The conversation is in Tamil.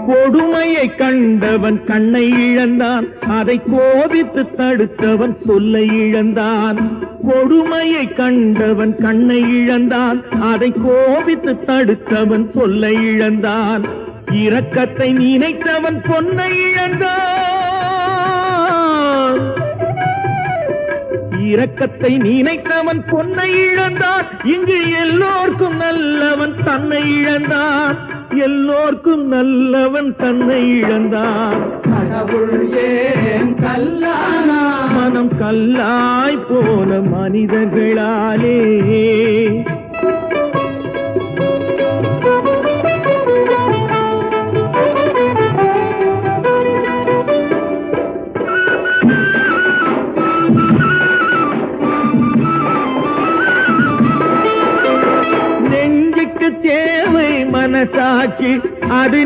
கொடுமையை கண்டவன் கண்ணை இழந்தான், அதை கோபித்து தடுத்தவன் சொல்லை இழந்தான். கொடுமையை கண்டவன் கண்ணை இழந்தான், அதை கோபித்து தடுத்தவன் சொல்லை இழந்தான். இரக்கத்தை நினைத்தவன் பொன்னை இழந்தான். இரக்கத்தை நினைத்தவன் பொன்னை இழந்தான். இங்கு எல்லோர்க்கும் நல்லவன் தன்னை இழந்தான். எல்லோர்க்கும் நல்லவன் தன்னை இழந்தான். கடவுள் ஏன் கல்லானா? மனம் கல்லாய் போன மனிதர்களாலே. நெஞ்சுக்கு தேவை மனசாட்சி, அது